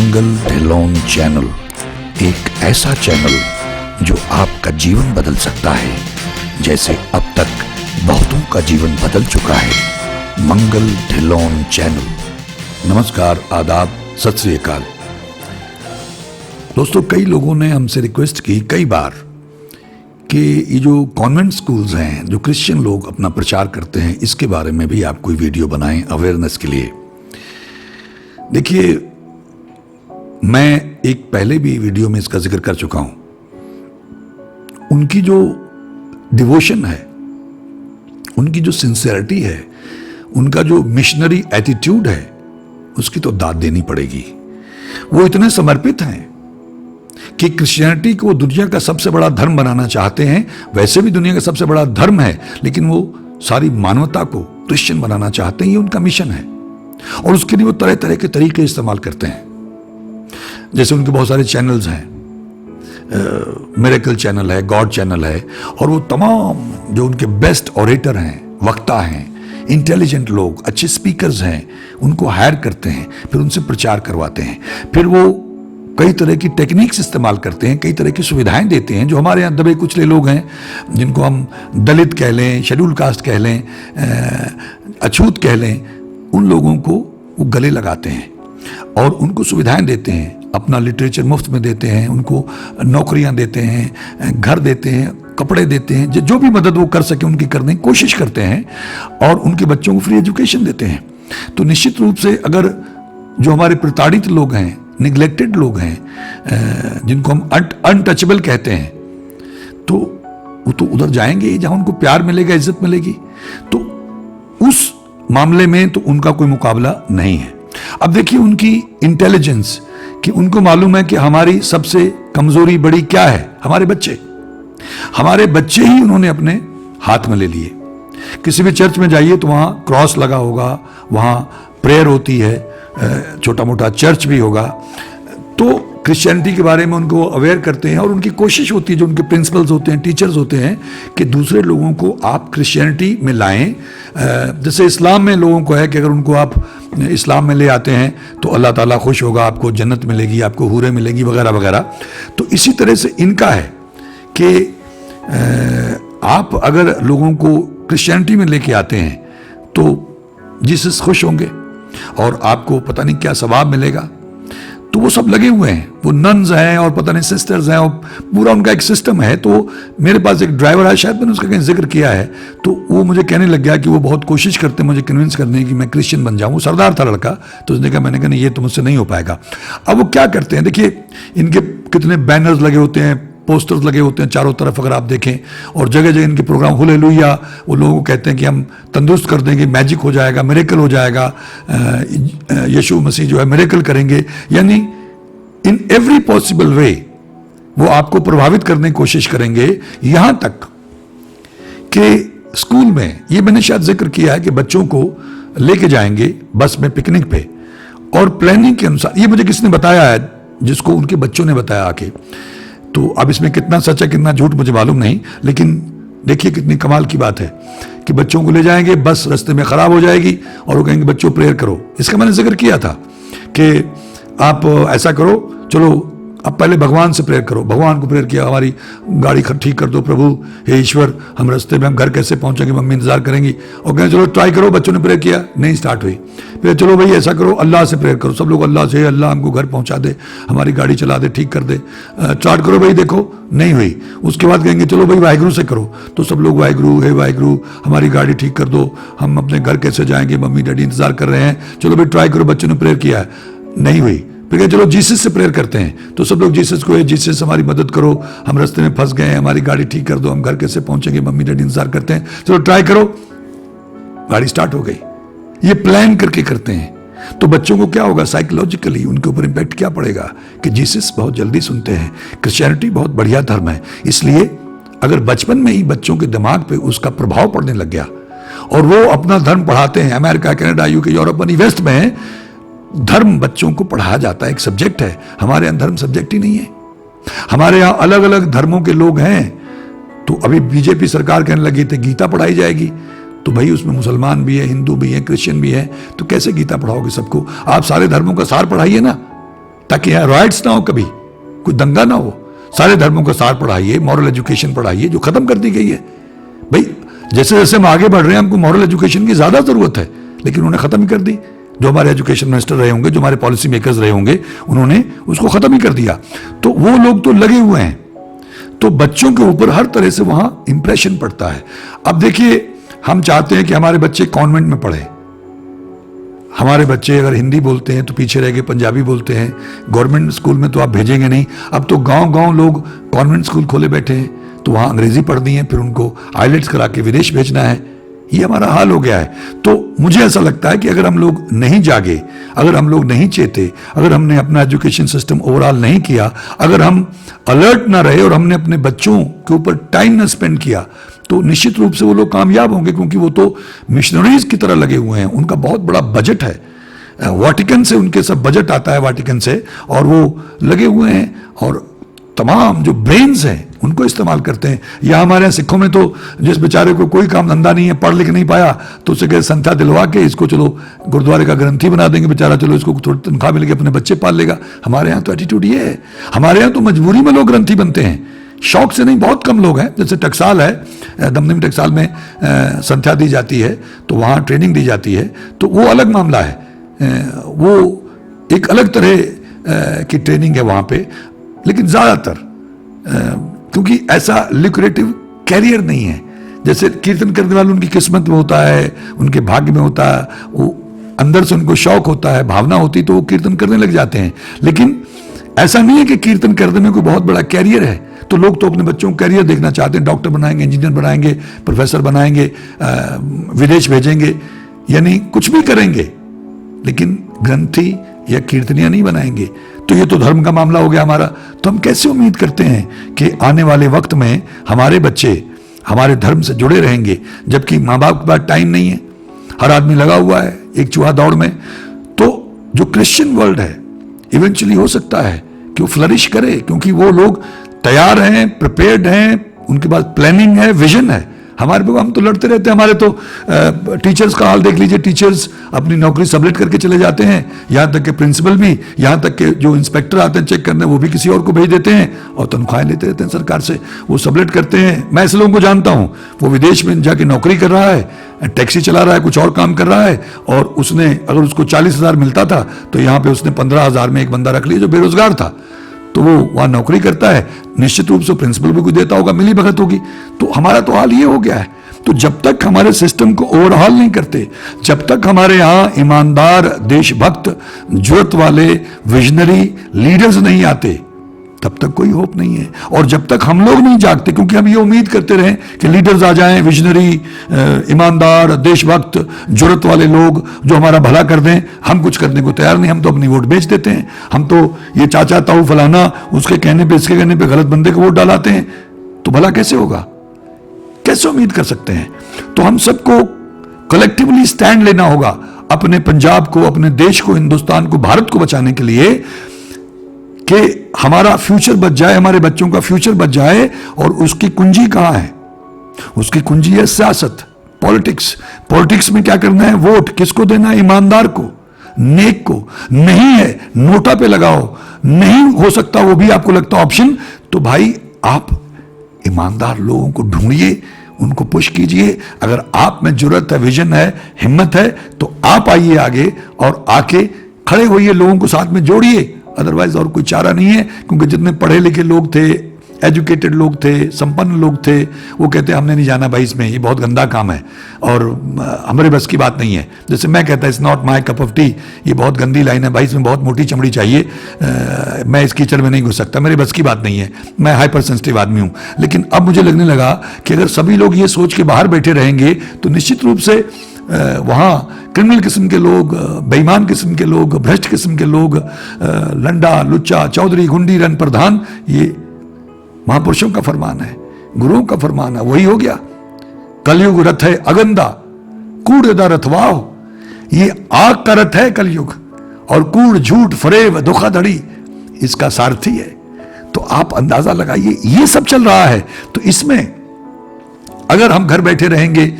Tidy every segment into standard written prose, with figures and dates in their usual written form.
मंगल Dhillon channel एक ऐसा channel जो आपका जीवन बदल सकता है, जैसे अब तक बहुतों का जीवन बदल चुका है। मंगल ढिल्लोन चैनल। नमस्कार, आदाब, सत श्री अकाल। दोस्तों, कई लोगों ने हमसे रिक्वेस्ट की कई बार कि ये जो कॉन्वेंट स्कूल्स हैं, जो क्रिश्चियन लोग अपना प्रचार करते हैं, इसके बारे में भी आप कोई वीडियो बनाएं अवेयरनेस के लिए। देखिए, मैं एक पहले भी वीडियो में इसका जिक्र कर चुका हूं। उनकी जो डिवोशन है, उनकी जो सिंसियरिटी है, उनका जो मिशनरी एटीट्यूड है, उसकी तो दाद देनी पड़ेगी। वो इतने समर्पित हैं कि क्रिश्चियनिटी को दुनिया का सबसे बड़ा धर्म बनाना चाहते हैं। वैसे भी दुनिया का सबसे बड़ा धर्म है, लेकिन वो सारी मानवता को क्रिश्चियन बनाना चाहते हैं। ये उनका मिशन है और उसके लिए वो तरह तरह के तरीके इस्तेमाल करते हैं। जैसे उनके बहुत सारे चैनल्स हैं, मिरेकल चैनल है, गॉड चैनल है, और वो तमाम जो उनके बेस्ट ऑरेटर हैं, वक्ता हैं, इंटेलिजेंट लोग, अच्छे स्पीकर्स हैं, उनको हायर करते हैं, फिर उनसे प्रचार करवाते हैं। फिर वो कई तरह की टेक्निक्स इस्तेमाल करते हैं, कई तरह की सुविधाएं देते हैं। जो हमारे यहाँ दबे कुचले लोग हैं, जिनको हम दलित कह लें, शेड्यूल कास्ट कह लें, अछूत कह लें, उन लोगों को वो गले लगाते हैं और उनको सुविधाएं देते हैं। अपना लिटरेचर मुफ्त में देते हैं, उनको नौकरियां देते हैं, घर देते हैं, कपड़े देते हैं, जो भी मदद वो कर सके उनकी करने की कोशिश करते हैं, और उनके बच्चों को फ्री एजुकेशन देते हैं। तो निश्चित रूप से अगर जो हमारे प्रताड़ित लोग हैं, निग्लेक्टेड लोग हैं, जिनको हम अनटचेबल कहते हैं, तो वो तो उधर जाएंगे जहां उनको प्यार मिलेगा, इज्जत मिलेगी। तो उस मामले में तो उनका कोई मुकाबला नहीं है। अब देखिए उनकी इंटेलिजेंस, कि उनको मालूम है कि हमारी सबसे कमजोरी बड़ी क्या है, हमारे बच्चे। हमारे बच्चे ही उन्होंने अपने हाथ में ले लिए। किसी भी चर्च में जाइए तो वहां क्रॉस लगा होगा, वहां प्रेयर होती है, छोटा मोटा चर्च भी होगा। तो क्रिश्चियनिटी के बारे में उनको अवेयर करते हैं और उनकी कोशिश होती है, जो उनके प्रिंसिपल्स होते हैं, टीचर्स होते हैं, कि दूसरे लोगों को आप क्रिश्चियनिटी में लाएं। जैसे इस्लाम में लोगों को है कि अगर उनको आप इस्लाम में ले आते हैं तो अल्लाह ताला खुश होगा, आपको जन्नत मिलेगी, आपको हूरें मिलेगी, वगैरह वगैरह। तो इसी तरह से इनका है कि आप अगर लोगों को क्रिश्चियनिटी में लेके आते हैं तो जीसस खुश होंगे और आपको पता नहीं क्या सवाब मिलेगा। तो वो सब लगे हुए हैं, वो नन्स हैं और पता नहीं सिस्टर्स हैं, और पूरा उनका एक सिस्टम है। तो मेरे पास एक ड्राइवर है, शायद मैंने उसका कहीं जिक्र किया है, तो वो मुझे कहने लग गया कि वो बहुत कोशिश करते हैं मुझे कन्विंस करने की मैं क्रिश्चियन बन जाऊं। सरदार था लड़का, तो उसने कहा, मैंने कहा नहीं, ये तो मुझसे नहीं हो पाएगा। अब वो क्या करते हैं, देखिए इनके कितने बैनर्स लगे होते हैं, पोस्टर्स लगे होते हैं चारों तरफ, अगर आप देखें, और जगह जगह इनके प्रोग्राम हालेलुया। वो लोगों को कहते हैं कि हम तंदुरुस्त कर देंगे, मैजिक हो जाएगा, मिरेकल हो जाएगा, यीशु मसीह जो है मिरेकल करेंगे। यानी इन एवरी पॉसिबल वे वो आपको प्रभावित करने की कोशिश करेंगे। यहां तक कि स्कूल में, ये मैंने शायद जिक्र किया है, कि बच्चों को लेके जाएंगे बस में पिकनिक पे, और प्लानिंग के अनुसार, ये मुझे किसने बताया है, जिसको उनके बच्चों ने बताया आके। तो अब इसमें कितना सच है कितना झूठ मुझे मालूम नहीं, लेकिन देखिए कितनी कमाल की बात है कि बच्चों को ले जाएंगे, बस रास्ते में खराब हो जाएगी और वो कहेंगे बच्चों प्रेयर करो। इसका मैंने जिक्र किया था कि आप ऐसा करो, चलो अब पहले भगवान से प्रेयर करो। भगवान को प्रेयर किया, हमारी गाड़ी ठीक कर दो प्रभु, हे ईश्वर, हम रास्ते में हम घर कैसे पहुंचेंगे, मम्मी इंतजार करेंगी। और कहें चलो ट्राई करो, बच्चों ने प्रेयर किया, नहीं स्टार्ट हुई। फिर चलो भाई ऐसा करो, अल्लाह से प्रेयर करो, सब लोग अल्लाह से, अल्लाह हमको घर पहुंचा दे, हमारी गाड़ी चला दे, ठीक कर दे, स्टार्ट करो भाई, देखो नहीं हुई। उसके बाद कहेंगे चलो भाई वाहिगुरु से करो, तो सब लोग वाहिगुरु, हे वाहिगुरु, हमारी गाड़ी ठीक कर दो, हम अपने घर कैसे जाएंगे, मम्मी डैडी इंतजार कर रहे हैं, चलो भाई ट्राई करो, बच्चों ने प्रेयर किया है, नहीं हुई। फिर चलो जीसस से प्रेयर करते हैं, तो सब लोग जीसस को, जीसस हमारी मदद करो, हम रास्ते में फंस गए हैं, हमारी गाड़ी ठीक कर दो, हम घर कैसे पहुंचेंगे, मम्मी डैडी इंतजार करते हैं, चलो ट्राई करो, गाड़ी स्टार्ट हो गई। ये प्लान करके करते हैं। तो बच्चों को क्या होगा, साइकोलॉजिकली उनके ऊपर इंपैक्ट क्या पड़ेगा कि जीसस बहुत जल्दी सुनते हैं, क्रिश्चियनिटी बहुत बढ़िया धर्म है। इसलिए अगर बचपन में ही बच्चों के दिमाग पे उसका प्रभाव पड़ने लग गया और वो अपना धर्म पढ़ाते हैं, America, Canada, UK, Europe, west में धर्म बच्चों को पढ़ाया जाता है, एक सब्जेक्ट है। हमारे यहाँ धर्म सब्जेक्ट ही नहीं है। हमारे यहाँ अलग अलग धर्मों के लोग हैं। तो अभी बीजेपी सरकार कहने लगी थी गीता पढ़ाई जाएगी, तो भाई उसमें मुसलमान भी है, हिंदू भी है, क्रिश्चियन भी है, तो कैसे गीता पढ़ाओगे सबको? आप सारे धर्मों का सार पढ़ाइए ना, ताकि यहाँ राइट्स ना हो, कभी कोई दंगा ना हो। सारे धर्मों का सार पढ़ाइए, मॉरल एजुकेशन पढ़ाइए, जो खत्म कर दी गई है। भाई जैसे जैसे हम आगे बढ़ रहे हैं, हमको मॉरल एजुकेशन की ज्यादा जरूरत है, लेकिन उन्होंने खत्म ही कर दी। जो हमारे एजुकेशन मिनिस्टर रहे होंगे, जो हमारे पॉलिसी मेकर्स रहे होंगे, उन्होंने उसको खत्म ही कर दिया। तो वो लोग तो लगे हुए हैं, तो बच्चों के ऊपर हर तरह से वहां इंप्रेशन पड़ता है। अब देखिए, हम चाहते हैं कि हमारे बच्चे कॉन्वेंट में पढ़े। हमारे बच्चे अगर हिंदी बोलते हैं तो पीछे रह गए, पंजाबी बोलते हैं, गवर्नमेंट स्कूल में तो आप भेजेंगे नहीं। अब तो गांव-गांव लोग कॉन्वेंट स्कूल खोले बैठे हैं, तो वहां अंग्रेजी पढ़नी है, फिर उनको आइलेट्स करा के विदेश भेजना है। ये हमारा हाल हो गया है। तो मुझे ऐसा लगता है कि अगर हम लोग नहीं जागे, अगर हम लोग नहीं चेते, अगर हमने अपना एजुकेशन सिस्टम ओवरऑल नहीं किया, अगर हम अलर्ट ना रहे और हमने अपने बच्चों के ऊपर टाइम ना स्पेंड किया, तो निश्चित रूप से वो लोग कामयाब होंगे, क्योंकि वो तो मिशनरीज की तरह लगे हुए हैं। उनका बहुत बड़ा बजट है, वाटिकन से उनके सब बजट आता है, वाटिकन से, और वो लगे हुए हैं और तमाम जो ब्रेन्स हैं उनको इस्तेमाल करते हैं। या हमारे यहाँ सिखों में तो जिस बेचारे को कोई काम धंधा नहीं है, पढ़ लिख नहीं पाया, तो उसे कहे संख्या दिलवा के इसको चलो गुरुद्वारे का ग्रंथी बना देंगे बेचारा, चलो इसको थोड़ी तनख्वाह मिलेगी, अपने बच्चे पाल लेगा। हमारे यहाँ तो एटीट्यूड ये है। हमारे यहाँ तो मजबूरी में लोग ग्रंथी बनते हैं, शौक से नहीं। बहुत कम लोग हैं। जैसे टकसाल है, दमदमी टकसाल में संध्या दी जाती है, तो वहाँ ट्रेनिंग दी जाती है, तो वो अलग मामला है। वो एक अलग तरह की ट्रेनिंग है वहाँ पे। लेकिन ज़्यादातर क्योंकि ऐसा लिक्रेटिव कैरियर नहीं है, जैसे कीर्तन करने वाले उनकी किस्मत में होता है, उनके भाग्य में होता है, वो अंदर से उनको शौक होता है, भावना होती, तो वो कीर्तन करने लग जाते हैं। लेकिन ऐसा नहीं है कि कीर्तन करने में कोई बहुत बड़ा कैरियर है। तो लोग तो अपने बच्चों को कैरियर देखना चाहते हैं, डॉक्टर बनाएंगे, इंजीनियर बनाएंगे, प्रोफेसर बनाएंगे, विदेश भेजेंगे, यानी कुछ भी करेंगे, लेकिन ग्रंथी या कीर्तनिया नहीं बनाएंगे। तो ये तो धर्म का मामला हो गया हमारा। तो हम कैसे उम्मीद करते हैं कि आने वाले वक्त में हमारे बच्चे हमारे धर्म से जुड़े रहेंगे, जबकि माँ बाप के पास टाइम नहीं है, हर आदमी लगा हुआ है एक चूहा दौड़ में। तो जो क्रिश्चियन वर्ल्ड है, इवेंचुअली हो सकता है कि वो फ्लरिश करे, क्योंकि वो लोग तैयार हैं, प्रिपेयर्ड हैं, उनके पास प्लानिंग है, विजन है। हमारे पे हम तो लड़ते रहते हैं। हमारे तो टीचर्स का हाल देख लीजिए, टीचर्स अपनी नौकरी सबलेट करके चले जाते हैं, यहाँ तक के प्रिंसिपल भी, यहाँ तक के जो इंस्पेक्टर आते हैं चेक करने, वो भी किसी और को भेज देते हैं और तनख्वाहें लेते रहते हैं सरकार से। वो सबलेट करते हैं। मैं ऐसे लोगों को जानता हूँ, वो विदेश में जाके नौकरी कर रहा है, टैक्सी चला रहा है, कुछ और काम कर रहा है, और उसने अगर उसको 40,000 मिलता था तो यहाँ पे उसने 15,000 में एक बंदा रख लिया जो बेरोजगार था, तो वो वहां नौकरी करता है। निश्चित रूप से प्रिंसिपल भी कुछ देता होगा, मिली भगत होगी। तो हमारा तो हाल ये हो गया है। तो जब तक हमारे सिस्टम को ओवरहॉल नहीं करते, जब तक हमारे यहाँ ईमानदार, देशभक्त, जुर्रत वाले विजनरी लीडर्स नहीं आते, तब तक कोई होप नहीं है। और जब तक हम लोग नहीं जागते, क्योंकि हम ये उम्मीद करते रहे कि लीडर्स आ जाएं, विजनरी, ईमानदार, देशभक्त, जुर्रत वाले लोग जो हमारा भला कर दें, हम कुछ करने को तैयार नहीं। हम तो अपनी वोट बेच देते हैं। हम तो ये चाचा ताऊ फलाना, उसके कहने पे, इसके कहने पे गलत बंदे को वोट डालाते हैं। तो भला कैसे होगा? कैसे उम्मीद कर सकते हैं? तो हम सबको कलेक्टिवली स्टैंड लेना होगा अपने पंजाब को, अपने देश को, हिंदुस्तान को, भारत को बचाने के लिए, कि हमारा फ्यूचर बच जाए, हमारे बच्चों का फ्यूचर बच जाए। और उसकी कुंजी कहां है? उसकी कुंजी है सियासत, पॉलिटिक्स। पॉलिटिक्स में क्या करना है? वोट किसको देना है? ईमानदार को, नेक को। नहीं है नोटा पे लगाओ, नहीं हो सकता वो भी आपको लगता ऑप्शन, तो भाई आप ईमानदार लोगों को ढूंढिए, उनको पुश कीजिए। अगर आप में जुर्रत है, विजन है, हिम्मत है, तो आप आइए आगे और आके खड़े होइए, लोगों को साथ में जोड़िए। अदरवाइज और कोई चारा नहीं है। क्योंकि जितने पढ़े लिखे लोग थे, एजुकेटेड लोग थे, संपन्न लोग थे, वो कहते हैं हमने नहीं जाना भाई इसमें, ये बहुत गंदा काम है और हमारे बस की बात नहीं है। जैसे मैं कहता it's not my cup of T, ये बहुत गंदी लाइन है भाई, इसमें बहुत मोटी चमड़ी चाहिए, मैं इस कीचड़ में नहीं घुस सकता, मेरे बस की बात नहीं है, मैं हाइपर सेंसिटिव आदमी हूँ। लेकिन अब मुझे लगने लगा कि अगर सभी लोग ये सोच के बाहर बैठे रहेंगे तो निश्चित रूप से वहाँ क्रिमिनल किस्म के लोग, बेईमान किस्म के लोग, भ्रष्ट किस्म के लोग, लंडा, लुच्चा, चौधरी, गुंडी, रन प्रधान, ये महापुरुषों का फरमान है, गुरुओं का फरमान है, वही हो गया। कलयुग रथ है अगंदा, कूड़ेदा रथवाह, ये आग का रथ है कलयुग, और कूड़, झूठ, फरेब, धोखाधड़ी इसका सारथी है। तो आप अंदाजा लगाइए, ये सब चल रहा है। तो इसमें अगर हम घर बैठे रहेंगे,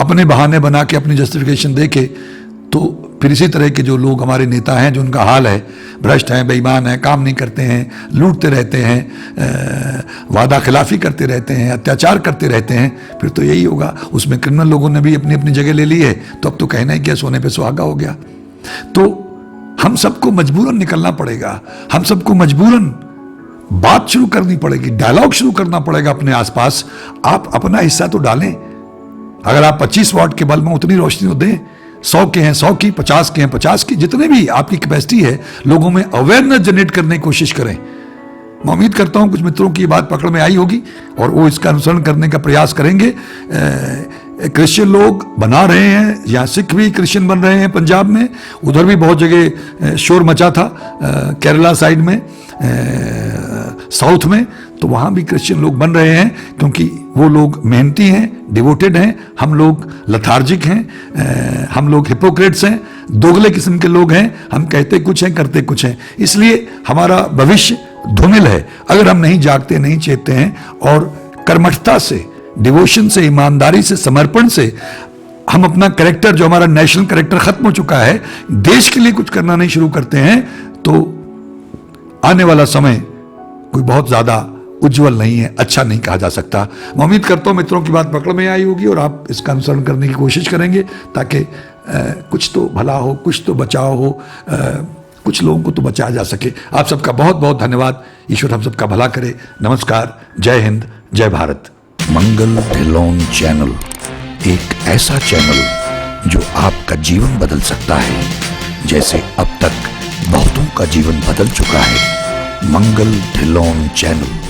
अपने बहाने बना के, अपनी जस्टिफिकेशन दे के, तो फिर इसी तरह के जो लोग हमारे नेता हैं, जो उनका हाल है, भ्रष्ट हैं, बेईमान हैं, काम नहीं करते हैं, लूटते रहते हैं, वादा खिलाफी करते रहते हैं, अत्याचार करते रहते हैं, फिर तो यही होगा। उसमें क्रिमिनल लोगों ने भी अपनी अपनी जगह ले ली है, तो अब तो कहना ही क्या, सोने पे सुहागा हो गया। तो हम सबको मजबूरन निकलना पड़ेगा, हम सबको मजबूरन बात शुरू करनी पड़ेगी, डायलॉग शुरू करना पड़ेगा अपने आसपास। आप अपना हिस्सा तो डालें। अगर आप 25 वाट के बल्ब में उतनी रोशनी दें, 100 के हैं 100 की, 50 के हैं 50 की, जितने भी आपकी कैपेसिटी है, लोगों में अवेयरनेस जनरेट करने की कोशिश करें। मैं उम्मीद करता हूं कुछ मित्रों की बात पकड़ में आई होगी और वो इसका अनुसरण करने का प्रयास करेंगे। क्रिश्चियन लोग बना रहे हैं, यहाँ सिख भी क्रिश्चियन बन रहे हैं पंजाब में, उधर भी बहुत जगह शोर मचा था, केरला साइड में, साउथ में, तो वहाँ भी क्रिश्चियन लोग बन रहे हैं, क्योंकि वो लोग मेहनती हैं, डिवोटेड हैं। हम लोग लथार्जिक हैं, हम लोग हिपोक्रेट्स हैं, दोगले किस्म के लोग हैं, हम कहते कुछ हैं करते कुछ हैं। इसलिए हमारा भविष्य धूमिल है अगर हम नहीं जागते, नहीं चेतते हैं और कर्मठता से, डिवोशन से, ईमानदारी से, समर्पण से हम अपना कैरेक्टर, जो हमारा नेशनल कैरेक्टर खत्म हो चुका है, देश के लिए कुछ करना नहीं शुरू करते हैं, तो आने वाला समय कोई बहुत ज्यादा उज्जवल नहीं है, अच्छा नहीं कहा जा सकता। मैं उम्मीद करता हूं मित्रों की बात पकड़ में आई होगी और आप इसका अनुसरण करने की कोशिश करेंगे, ताकि कुछ तो भला हो, कुछ तो बचाव हो, कुछ लोगों को तो बचाया जा सके। आप सबका बहुत बहुत धन्यवाद। ईश्वर हम सबका भला करे। नमस्कार, जय हिंद, जय भारत। मंगल ढिल्लोन चैनल एक ऐसा चैनल जो आपका जीवन बदल सकता है, जैसे अब तक बहुतों का जीवन बदल चुका है। मंगल ढिल्लोन चैनल।